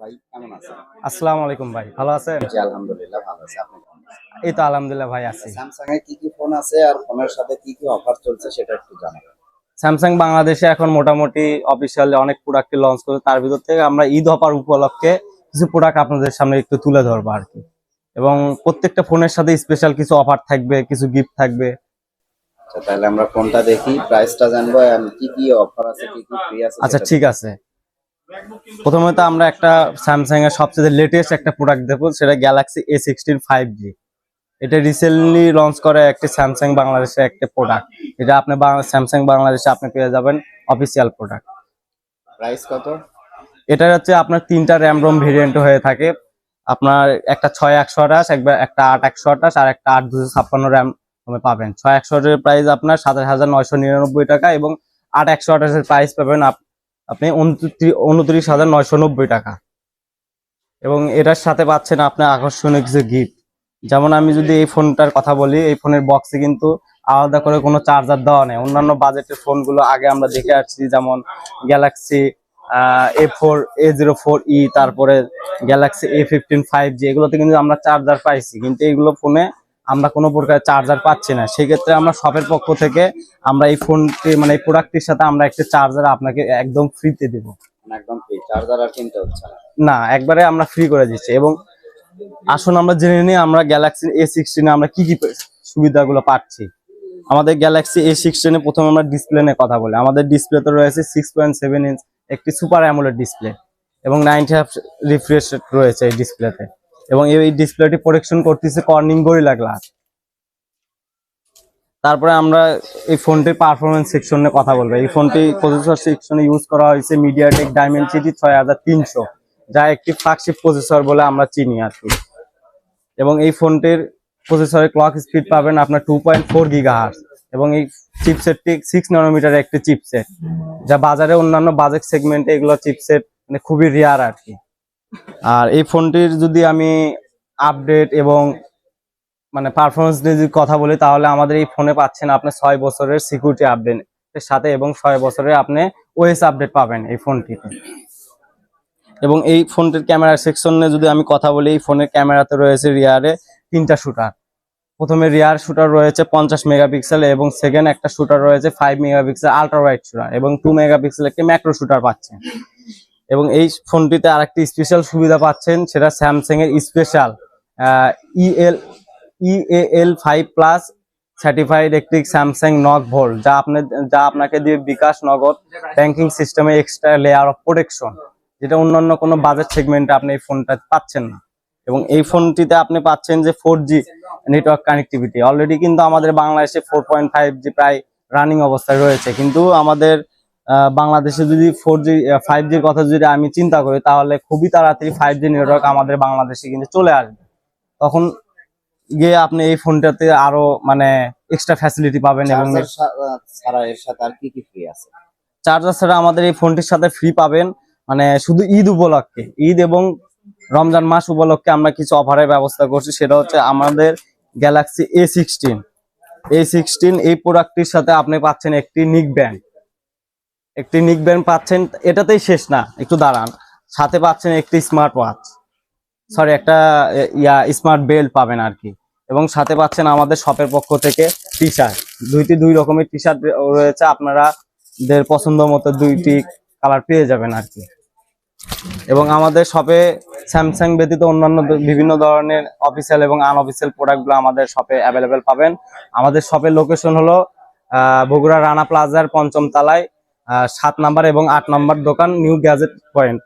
ভাই কেমন আছেন? আসসালামু আলাইকুম ভাই, ভালো আছেন? জি আলহামদুলিল্লাহ ভালো আছি। আপনি কেমন আছেন? এই তো আলহামদুলিল্লাহ ভাই আছি। স্যামসাং এর কি কি ফোন আছে আর ফোনের সাথে কি কি অফার চলছে সেটা একটু জানাবেন। স্যামসাং বাংলাদেশে এখন মোটামুটি অফিসিয়ালি অনেক প্রোডাক্ট লঞ্চ করে, তার ভিতর থেকে আমরা ঈদ অফার উপলক্ষে কিছু প্রোডাক্ট আপনাদের সামনে একটু তুলে ধরবো আর কি। এবং প্রত্যেকটা ফোনের সাথে স্পেশাল কিছু অফার থাকবে, কিছু গিফট থাকবে। আচ্ছা তাহলে আমরা ফোনটা দেখি, প্রাইসটা জানবো আর কি কি অফার আছে, কি কি ফ্রি আছে আচ্ছা সেটা ঠিক আছে, প্রথমে তো আমরা একটা স্যামসাং এর সবচেয়ে লেটেস্ট একটা প্রোডাক্ট দেখবো, সেটা গ্যালাক্সি A16 5G। এটা রিসেন্টলি লঞ্চ করে একটি স্যামসাং বাংলাদেশের একটা প্রোডাক্ট। এটা আপনি স্যামসাং বাংলাদেশে আপনি পেয়ে যাবেন অফিসিয়াল প্রোডাক্ট। প্রাইস কত? এটা হচ্ছে আপনার তিনটা র্যাম রোম ভেরিয়েন্ট হয়ে থাকে। আপনার একটা 6128, একটা 8128 আর একটা 8256 র্যাম পাবেন। 6128 এর প্রাইস আপনার 27,999 টাকা এবং 8128 এর প্রাইস পাবেন আপনি 29,990 টাকা। এবং এটার সাথে পাচ্ছেন আপনি আকর্ষণীয় কিছু গিফট। যেমন আমি যদি এই ফোনটার কথা বলি, এই ফোনের বক্সে কিন্তু আলাদা করে কোনো চার্জার দেওয়া নেই। অন্যান্য বাজেটের ফোনগুলো আগে আমরা দেখে আসছি, যেমন গ্যালাক্সি A04e, তারপরে গ্যালাক্সি A15 5G, এগুলোতে কিন্তু আমরা চার্জার পাইছি, কিন্তু এইগুলো ফোনে আমরা কোনো প্রকার চার্জার পাচ্ছি না। সেক্ষেত্রে আমরা শপের পক্ষ থেকে আমরা এই ফোনটি মানে এই প্রোডাক্টটির সাথে আমরা একটা চার্জার আপনাকে একদম ফ্রিতে দেবো। মানে একদম ফ্রি, চার্জার আর কিনতে হচ্ছে না? না, একবারে আমরা ফ্রি করে দিচ্ছি। এবং আসুন আমরা জেনে নিই আমরা গ্যালাক্সি A16 আমরা কি কি সুবিধাগুলো পাচ্ছি। আমাদের গ্যালাক্সি A16 প্রথমে আমরা ডিসপ্লে নিয়ে কথা বলি। আমাদের ডিসপ্লেতে রয়েছে 6.7 ইঞ্চ একটি সুপার অ্যামোলেড ডিসপ্লে এবং 90 হার্টজ রিফ্রেশ রেট রয়েছে এই ডিসপ্লেতে। এবং এই ডিসপ্লেটি প্রোটেকশন করতেছে কর্নিং গরিলা গ্লাস। তারপরে আমরা এই ফোনটির পারফরমেন্স সেকশনে কথা বলবো। এই ফোনটি প্রসেসর সেকশনে ইউজ করা হয়েছে মিডিয়াটেক ডাইমেনসিটি 6300, যা একটি ফ্ল্যাগশিপ প্রসেসর বলে আমরা চিনি আর কি। এবং এই ফোনটির প্রসেসরে ক্লক স্পিড পাবেন আপনার 2.4 গিগাহার্টজ এবং এই চিপসেটটি 6 ন্যানোমিটার একটি চিপসেট, যা বাজারে অন্যান্য বাজেট সেগমেন্টে এগুলো চিপসেট মানে খুবই রেয়ার আর কি। আর এই ফোনটির যদি আমি আপডেট এবং মানে পারফরমেন্স নিয়ে যদি কথা বলি, তাহলে আমাদের এই ফোনে পাচ্ছেন আপনি 6 বছরের সিকিউরিটি আপডেটের সাথে এবং 6 বছরের আপনি ওএস আপডেট পাবেন এই ফোনটিতে। এবং এই ফোনটির ক্যামেরা সেকশনে যদি আমি কথা বলি, এই ফোনের ক্যামেরাতে রয়েছে রিয়ারে 3টা শুটার। প্রথমে রিয়ার শুটার রয়েছে 50 মেগাপিক্সেল এবং সেকেন্ড একটা শুটার রয়েছে 5 মেগাপিক্সেল আলট্রা ওয়াইড শুটার এবং 2 মেগাপিক্সেল একটি ম্যাক্রো শুটার পাচ্ছেন। এবং এই ফোনটিতে আরেকটি স্পেশাল সুবিধা পাচ্ছেন, সেটা স্যামসাং এর স্পেশাল EAL5+ সার্টিফাইড একটি স্যামসাং নক ভোল্ট, যা আপনাকে দিয়ে বিকাশ নগদ ব্যাংকিং সিস্টেমে এক্সট্রা লেয়ার অফ প্রোটেকশন, যেটা অন্যান্য কোনো বাজেট সেগমেন্টে আপনি এই ফোনটা পাচ্ছেন না। এবং এই ফোনটিতে আপনি পাচ্ছেন যে 4G নেটওয়ার্ক কানেক্টিভিটি। অলরেডি কিন্তু আমাদের বাংলাদেশে 4.5G প্রায় রানিং অবস্থায় রয়েছে, কিন্তু আমাদের বাংলাদেশে যদি 4G 5Gর কথা যদি আমি চিন্তা করি, তাহলে খুবই তাড়াতাড়ি 5G নেটওয়ার্ক আমাদের বাংলাদেশে কিন্তু চলে আসবে। তখন গিয়ে আপনি এই ফোনটাতে আরো মানে এক্সট্রা ফ্যাসিলিটি পাবেন। এবং ছাড়া এর সাথে আর কি কি ফ্রি আছে? চার্জার ছাড়া আমাদের এই ফোনটির সাথে ফ্রি পাবেন মানে শুধু ঈদ উপলক্ষে, ঈদ এবং রমজান মাস উপলক্ষে আমরা কিছু অফারের ব্যবস্থা করছি। সেটা হচ্ছে আমাদের গ্যালাক্সি A16 এই প্রোডাক্টটির সাথে আপনি পাচ্ছেন একটি নিক ব্যান্ড পাচ্ছেন। এটাতেই শেষ না, একটু দাঁড়ান। সাথে পাচ্ছেন একটি স্মার্ট ওয়াচ, সরি একটা স্মার্ট বেল্ট পাবেন আর কি। এবং সাথে পাচ্ছেন আমাদের শপের পক্ষ থেকে টি শার্ট, দুই রকমের টি শার্ট রয়েছে, আপনারা পছন্দ মতো দুইটি কালার পেয়ে যাবেন আর কি। এবং আমাদের শপে স্যামসাং ব্যতীত অন্যান্য বিভিন্ন ধরনের অফিসিয়াল এবং আনঅফিসিয়াল প্রোডাক্টগুলো আমাদের শপে অ্যাভেলেবেল পাবেন। আমাদের শপের লোকেশন হলো বগুড়া রানা প্লাজার 5ম তলায় 7 নাম্বার এবং 8 নাম্বার দোকান, নিউ গ্যাজেট পয়েন্ট।